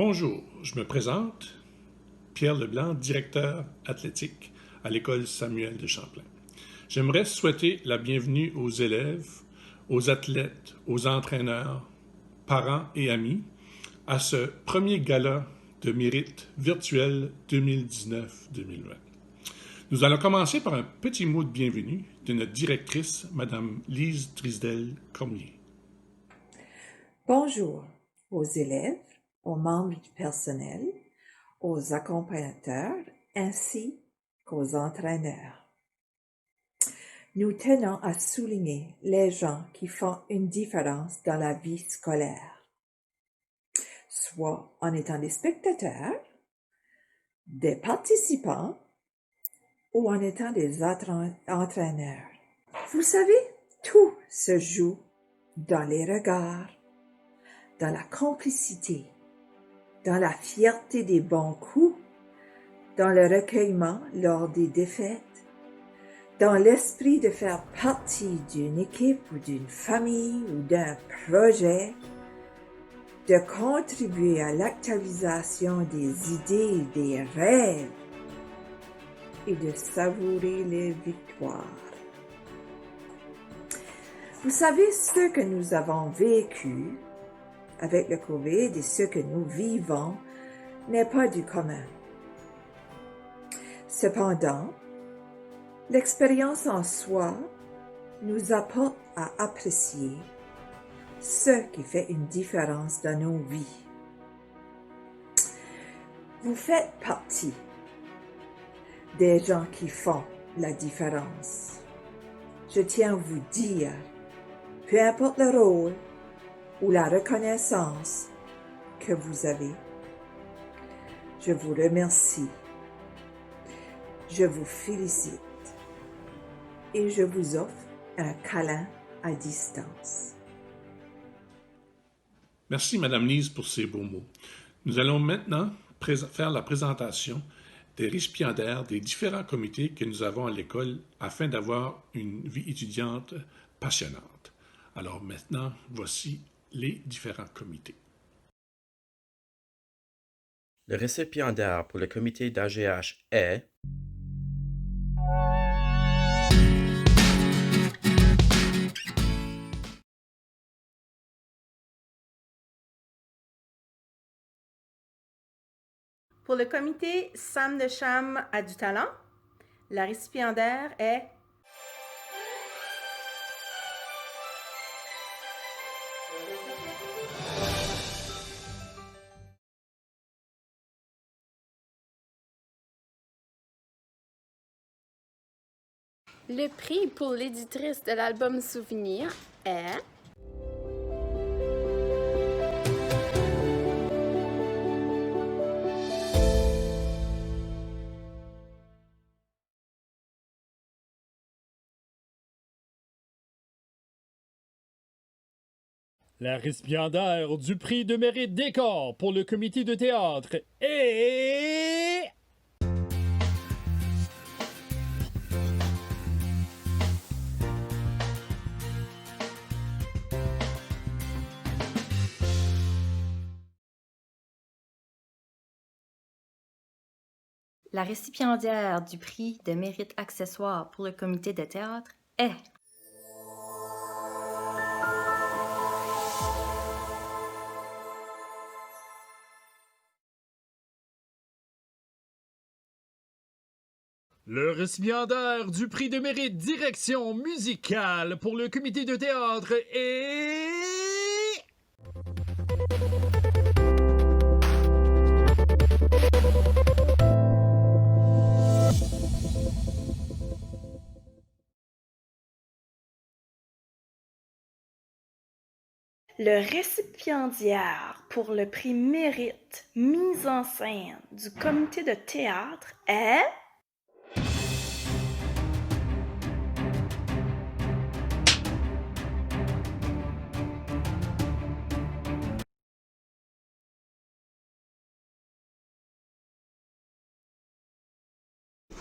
Bonjour, je me présente, Pierre Leblanc, directeur athlétique à l'École Samuel de Champlain. J'aimerais souhaiter la bienvenue aux élèves, aux athlètes, aux entraîneurs, parents et amis à ce premier gala de mérite virtuel 2019-2020. Nous allons commencer par un petit mot de bienvenue de notre directrice, Mme Lise Trisdel-Cormier. Bonjour aux élèves, aux membres du personnel, aux accompagnateurs ainsi qu'aux entraîneurs. Nous tenons à souligner les gens qui font une différence dans la vie scolaire, soit en étant des spectateurs, des participants ou en étant des entraîneurs. Vous savez, tout se joue dans les regards, dans la complicité, dans la fierté des bons coups, dans le recueillement lors des défaites, dans l'esprit de faire partie d'une équipe ou d'une famille ou d'un projet, de contribuer à l'actualisation des idées et des rêves et de savourer les victoires. Vous savez, ce que nous avons vécu avec le COVID et ce que nous vivons n'est pas du commun. Cependant, l'expérience en soi nous apporte à apprécier ce qui fait une différence dans nos vies. Vous faites partie des gens qui font la différence. Je tiens à vous dire, peu importe le rôle ou la reconnaissance que vous avez, je vous remercie, je vous félicite et je vous offre un câlin à distance. Merci, Mme Lise, pour ces beaux mots. Nous allons maintenant faire la présentation des récipiendaires des différents comités que nous avons à l'école afin d'avoir une vie étudiante passionnante. Alors maintenant, voici les différents comités. Le récipiendaire pour le comité d'AGH est Pour le comité Sam de Cham a du talent, la récipiendaire est Le prix pour l'éditrice de l'album Souvenir est La récipiendaire du prix de mérite décor pour le comité de théâtre est La récipiendaire du prix de mérite accessoire pour le comité de théâtre est le récipiendaire du prix de mérite direction musicale pour le comité de théâtre est le récipiendaire pour le prix mérite mise en scène du comité de théâtre est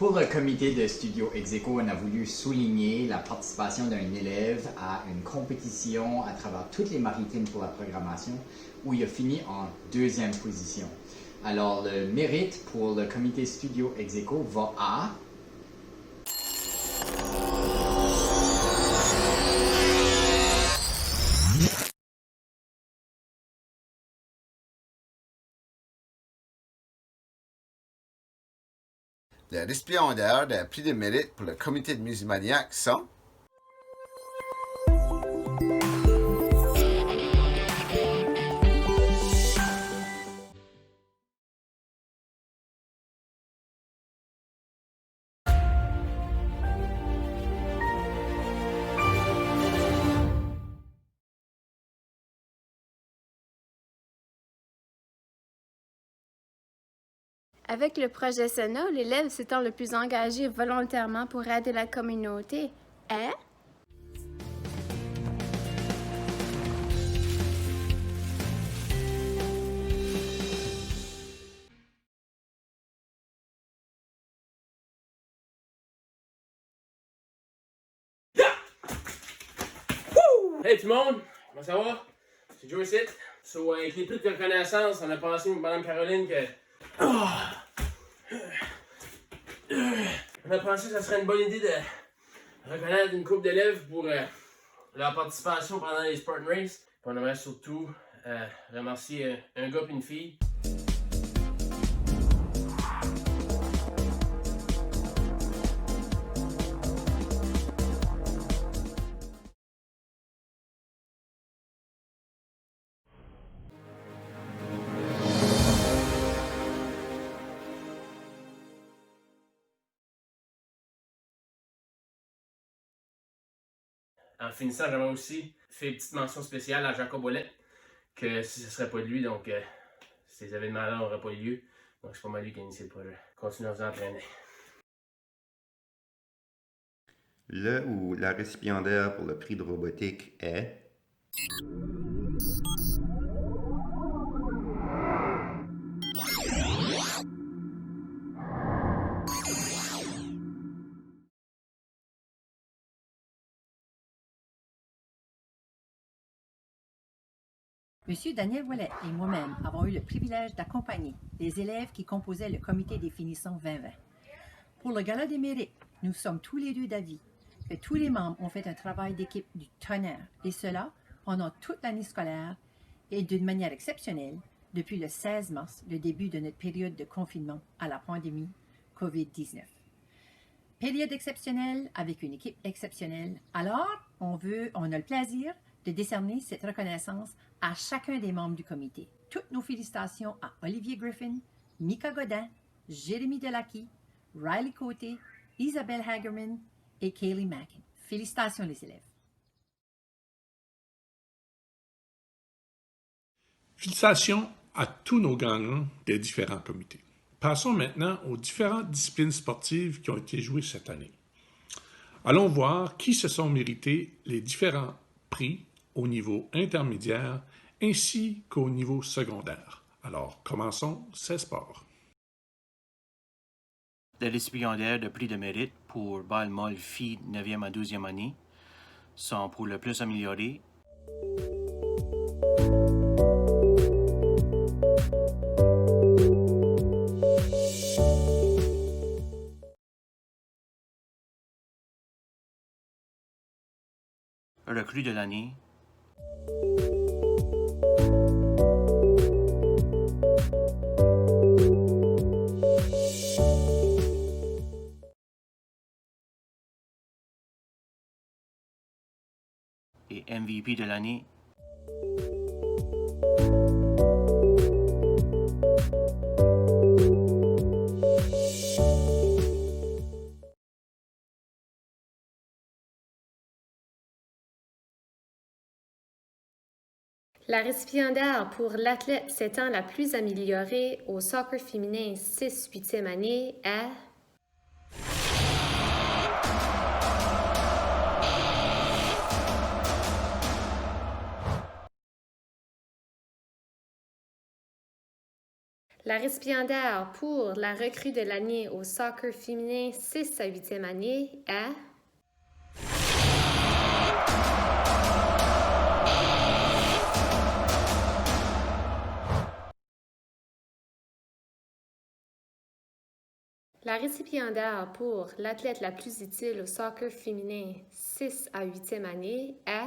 Pour le comité de studio Execo, on a voulu souligner la participation d'un élève à une compétition à travers toutes les maritimes pour la programmation où il a fini en 2e position. Alors, le mérite pour le comité studio Execo va à... Les récipiendaires d'un prix de mérite pour le comité de Musicmaniac sont... Avec le projet SENA, l'élève s'étant le plus engagé volontairement pour aider la communauté est... Hey tout le monde, comment ça va? C'est Joe ici. Avec les prix de reconnaissance, on a pensé, Mme Caroline, que... On a pensé que ça serait une bonne idée de reconnaître une couple d'élèves pour leur participation pendant les Spartan Race. Puis on aimerait surtout remercier un gars et une fille. En finissant, j'aimerais aussi faire une petite mention spéciale à Jacob Ouellet, que si ce ne serait pas de lui, donc ces événements-là n'auraient pas eu lieu. Donc c'est pas mal lui qui a initié le projet. Continuez à vous entraîner. Le ou la récipiendaire pour le prix de robotique est... Monsieur Daniel Ouellet et moi-même avons eu le privilège d'accompagner les élèves qui composaient le comité des finissants 2020. Pour le Gala des mérites, nous sommes tous les deux d'avis que tous les membres ont fait un travail d'équipe du tonnerre, et cela pendant toute l'année scolaire et d'une manière exceptionnelle depuis le 16 mars, le début de notre période de confinement à la pandémie COVID-19. Période exceptionnelle avec une équipe exceptionnelle. Alors, on a le plaisir de décerner cette reconnaissance à chacun des membres du comité. Toutes nos félicitations à Olivier Griffin, Mika Godin, Jérémy Delacqui, Riley Côté, Isabelle Hagerman et Kaylee Mackin. Félicitations les élèves. Félicitations à tous nos gagnants des différents comités. Passons maintenant aux différentes disciplines sportives qui ont été jouées cette année. Allons voir qui se sont mérités les différents prix au niveau intermédiaire ainsi qu'au niveau secondaire. Alors, commençons ces sports. Les récipiendaires de prix de mérite pour balle molle filles 9e à 12e année sont pour le plus amélioré. Recrue de l'année. Et MVP de l'année. La récipiendaire pour l'athlète s'étant la plus améliorée au soccer féminin 6-8e année est... La récipiendaire pour la recrue de l'année au soccer féminin 6 à 8e année est... La récipiendaire pour l'athlète la plus utile au soccer féminin 6 à 8e année est...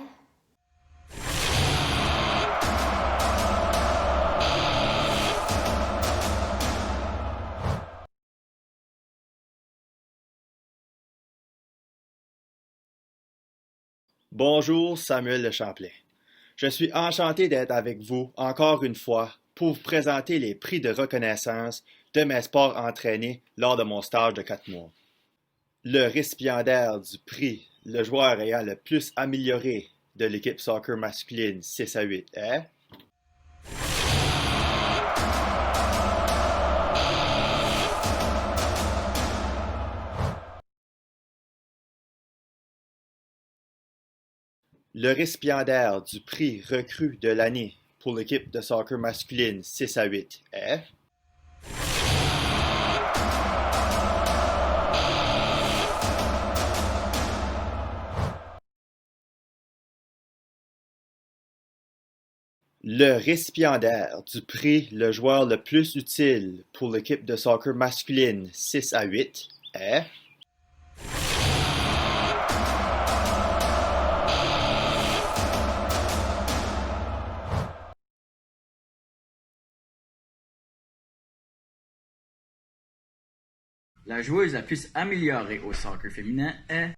Bonjour, Samuel Le Champlain. Je suis enchanté d'être avec vous encore une fois pour vous présenter les prix de reconnaissance de mes sports entraînés lors de mon stage de 4 mois. Le récipiendaire du prix, le joueur ayant le plus amélioré de l'équipe soccer masculine 6 à 8 est... Le récipiendaire du prix recrue de l'année pour l'équipe de soccer masculine 6 à 8 est... Le récipiendaire du prix le joueur le plus utile pour l'équipe de soccer masculine 6 à 8 est... La joueuse la plus améliorée au soccer féminin est...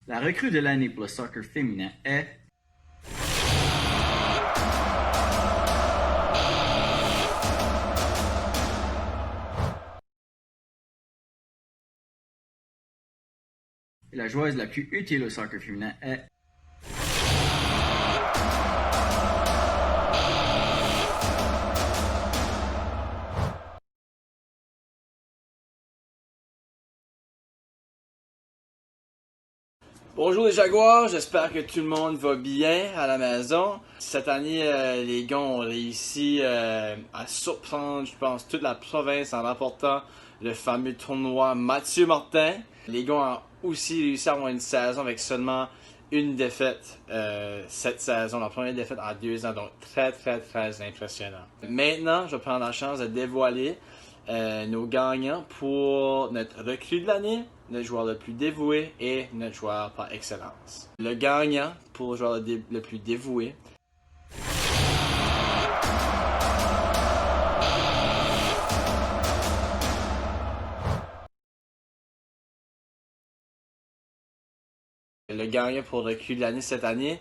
La recrue de l'année pour le soccer féminin est... La joueuse la plus utile au soccer féminin est... Bonjour les Jaguars, j'espère que tout le monde va bien à la maison. Cette année, les gars ont réussi à surprendre, je pense, toute la province en remportant le fameux tournoi Mathieu Martin. Les gars ont aussi réussi à avoir une saison avec seulement une défaite cette saison, la première défaite en 2 ans, donc très impressionnant. Maintenant, je vais prendre la chance de dévoiler nos gagnants pour notre recrue de l'année, notre joueur le plus dévoué et notre joueur par excellence. Le gagnant pour le joueur le plus dévoué. Le gagnant pour le recrue de l'année cette année.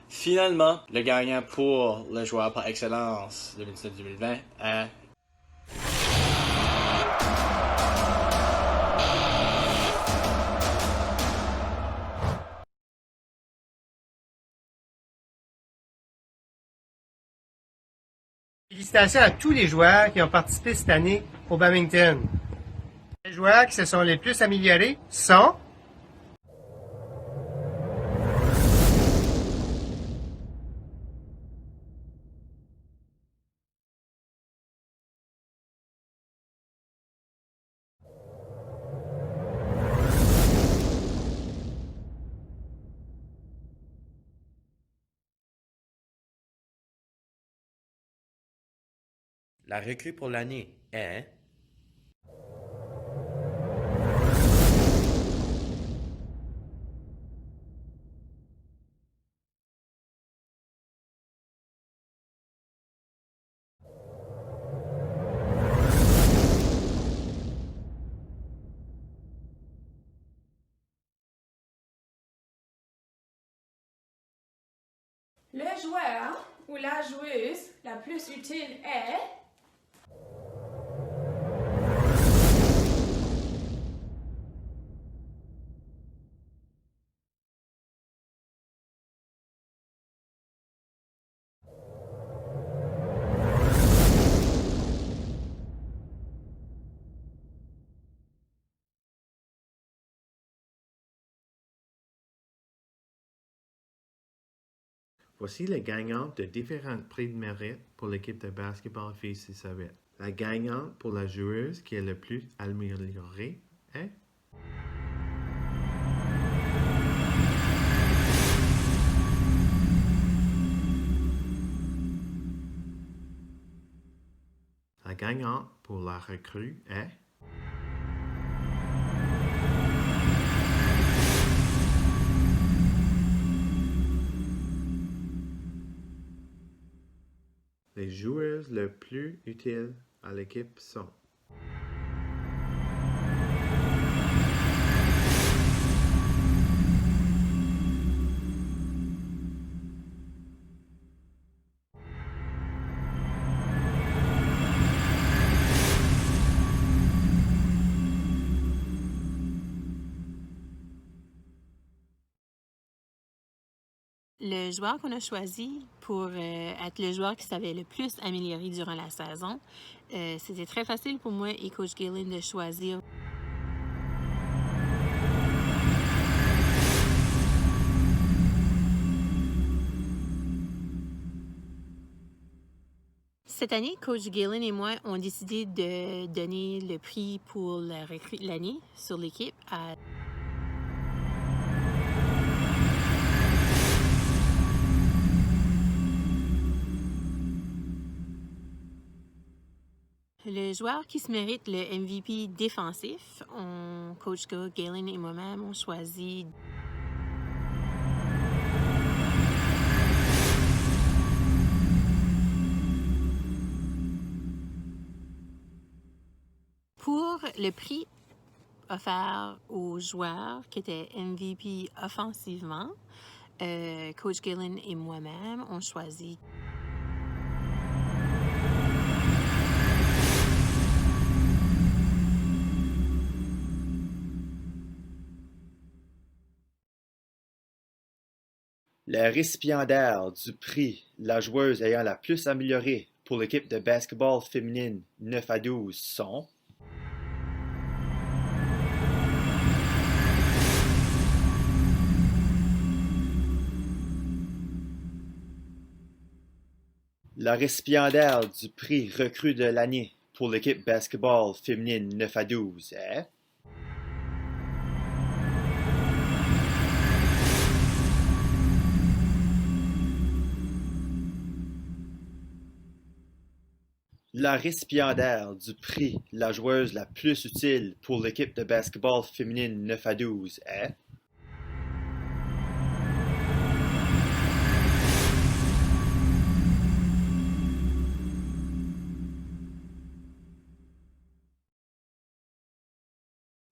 Finalement, le gagnant pour le joueur par excellence 2019-2020 est... Félicitations à tous les joueurs qui ont participé cette année au badminton. Les joueurs qui se sont les plus améliorés sont... La recrue pour l'année est... Le joueur ou la joueuse la plus utile est... Voici les gagnantes de différents prix de mérite pour l'équipe de basketball filles Sisavette. La gagnante pour la joueuse qui est le plus améliorée est... La gagnante pour la recrue est... Les joueuses les plus utiles à l'équipe sont... Le joueur qu'on a choisi pour être le joueur qui s'avait le plus amélioré durant la saison, c'était très facile pour moi et Coach Galen de choisir. Cette année, Coach Galen et moi ont décidé de donner le prix pour la recrue de l'année sur l'équipe à... Le joueur qui se mérite le MVP défensif, Coach Galen et moi-même, ont choisi... Pour le prix offert aux joueurs qui étaient MVP offensivement, Coach Galen et moi-même ont choisi... Les récipiendaires du prix La joueuse ayant la plus améliorée pour l'équipe de basketball féminine 9 à 12 sont... La récipiendaire du prix recrue de l'année pour l'équipe basketball féminine 9 à 12 est... La récipiendaire du prix La joueuse la plus utile pour l'équipe de basketball féminine 9 à 12 est...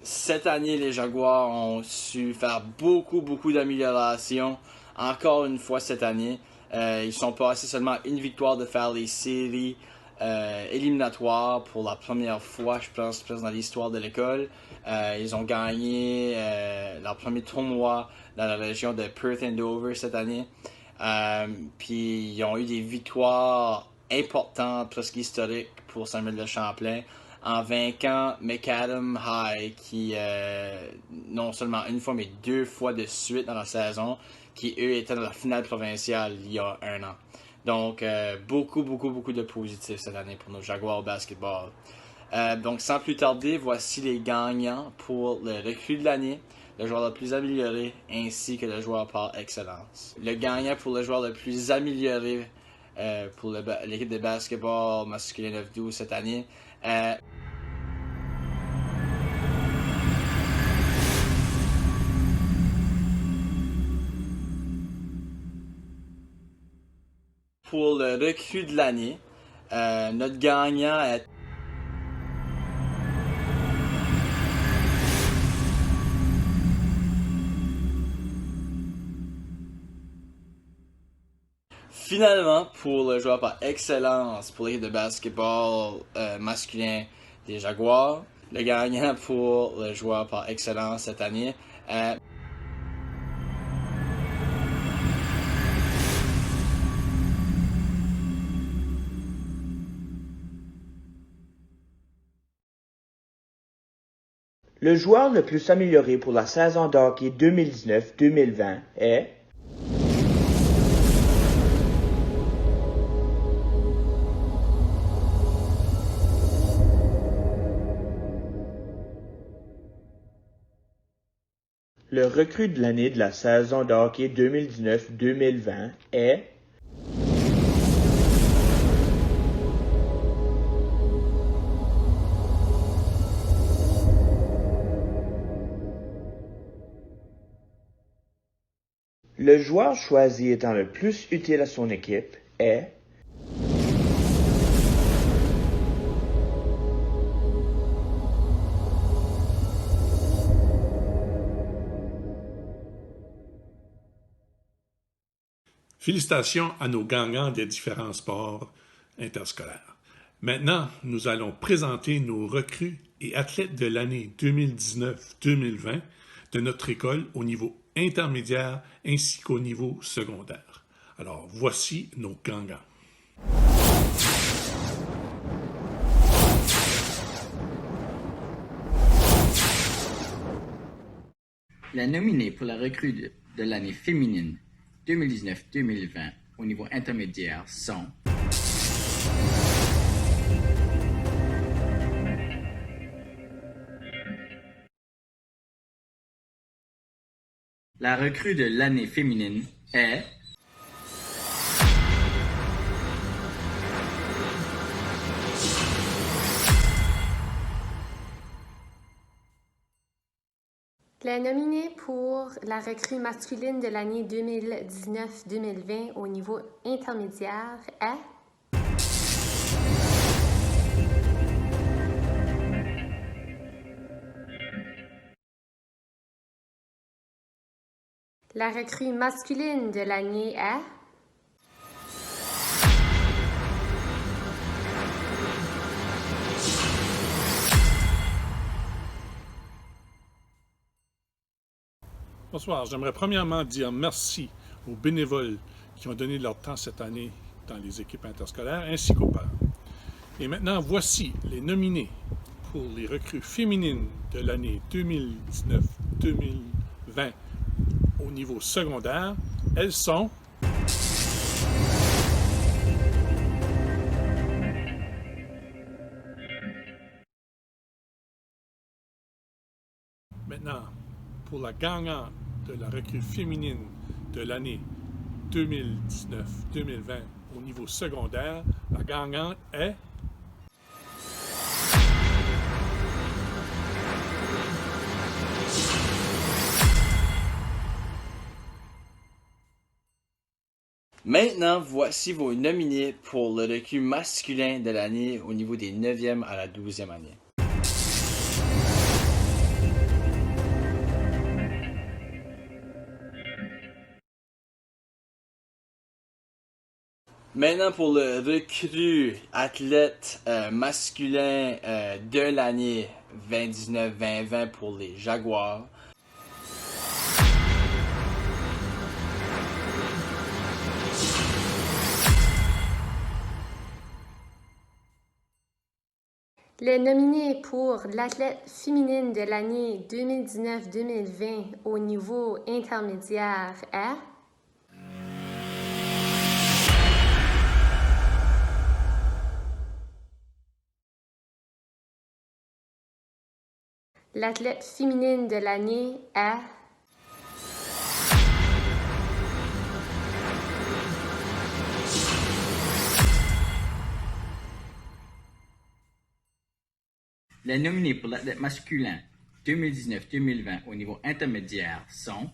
Cette année, les Jaguars ont su faire beaucoup d'améliorations. Encore une fois cette année, ils sont passés seulement une victoire de faire les séries éliminatoires pour la première fois, je pense, dans l'histoire de l'école. Ils ont gagné leur premier tournoi dans la région de Perth and Dover cette année. Puis ils ont eu des victoires importantes, presque historiques pour Samuel de Champlain, en vainquant McAdam High, qui non seulement une fois, mais 2 fois de suite dans la saison, qui eux étaient dans la finale provinciale il y a 1 an. Donc, beaucoup de positifs cette année pour nos Jaguars basketball. Donc, sans plus tarder, voici les gagnants pour le recrue de l'année, le joueur le plus amélioré, ainsi que le joueur par excellence. Le gagnant pour le joueur le plus amélioré pour l'équipe de basketball masculin 9-12 cette année, pour le recrue de l'année, notre gagnant est... Finalement, pour le joueur par excellence pour l'équipe de basketball masculin des Jaguars, le gagnant pour le joueur par excellence cette année est... Le joueur le plus amélioré pour la saison de hockey 2019-2020 est... Le recrue de l'année de la saison de hockey 2019-2020 est... Le joueur choisi étant le plus utile à son équipe est... Félicitations à nos gagnants des différents sports interscolaires. Maintenant, nous allons présenter nos recrues et athlètes de l'année 2019-2020 de notre école au niveau intermédiaire ainsi qu'au niveau secondaire. Alors, voici nos gagnants. La nominée pour la recrue de l'année féminine 2019-2020 au niveau intermédiaire sont la recrue de l'année féminine est La nominée pour la recrue masculine de l'année 2019-2020 au niveau intermédiaire est la recrue masculine de l'année est Bonsoir, j'aimerais premièrement dire merci aux bénévoles qui ont donné leur temps cette année dans les équipes interscolaires ainsi qu'aux pères. Et maintenant, voici les nominés pour les recrues féminines de l'année 2019-2020 au niveau secondaire. Elles sont... Maintenant, pour la gagnante de la recrue féminine de l'année 2019-2020 au niveau secondaire, la gagnante est... Maintenant, voici vos nominés pour le recrue masculin de l'année au niveau des 9e à la 12e année. Maintenant, pour le recrue athlète masculin de l'année 2019-2020 pour les Jaguars. Les nominés pour l'athlète féminine de l'année 2019-2020 au niveau intermédiaire est l'athlète féminine de l'année est les nominés pour l'athlète masculin 2019-2020 au niveau intermédiaire sont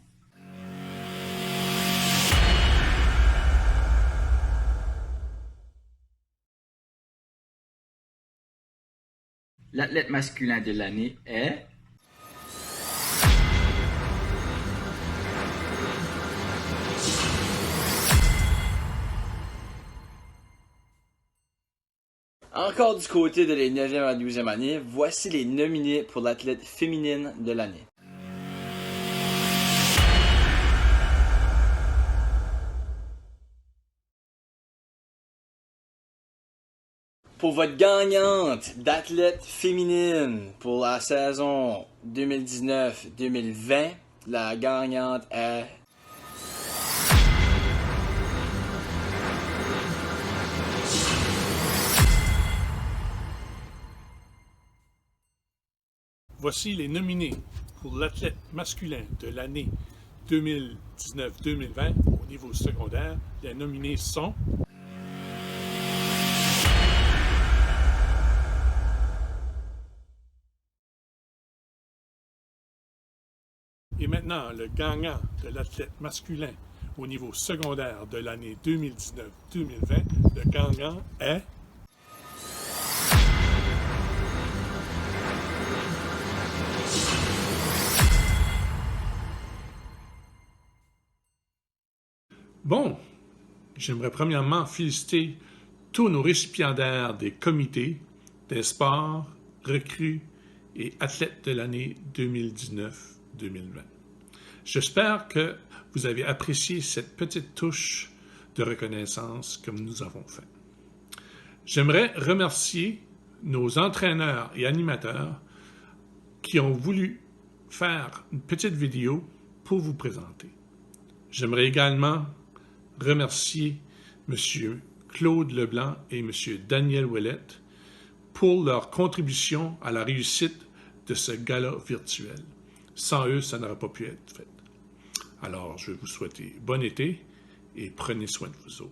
l'athlète masculin de l'année est Encore du côté de les 9e à la 12e année, voici les nominés pour l'athlète féminine de l'année. Pour votre gagnante d'athlète féminine pour la saison 2019-2020, la gagnante est... Voici les nominés pour l'athlète masculin de l'année 2019-2020 au niveau secondaire. Les nominés sont... Et maintenant, le gagnant de l'athlète masculin au niveau secondaire de l'année 2019-2020, le gagnant est... Bon, j'aimerais premièrement féliciter tous nos récipiendaires des comités des sports, recrues et athlètes de l'année 2019-2020. J'espère que vous avez apprécié cette petite touche de reconnaissance comme nous avons fait. J'aimerais remercier nos entraîneurs et animateurs qui ont voulu faire une petite vidéo pour vous présenter. J'aimerais également remercier M. Claude Leblanc et M. Daniel Ouellette pour leur contribution à la réussite de ce gala virtuel. Sans eux, ça n'aurait pas pu être fait. Alors, je vais vous souhaiter bon été et prenez soin de vous autres.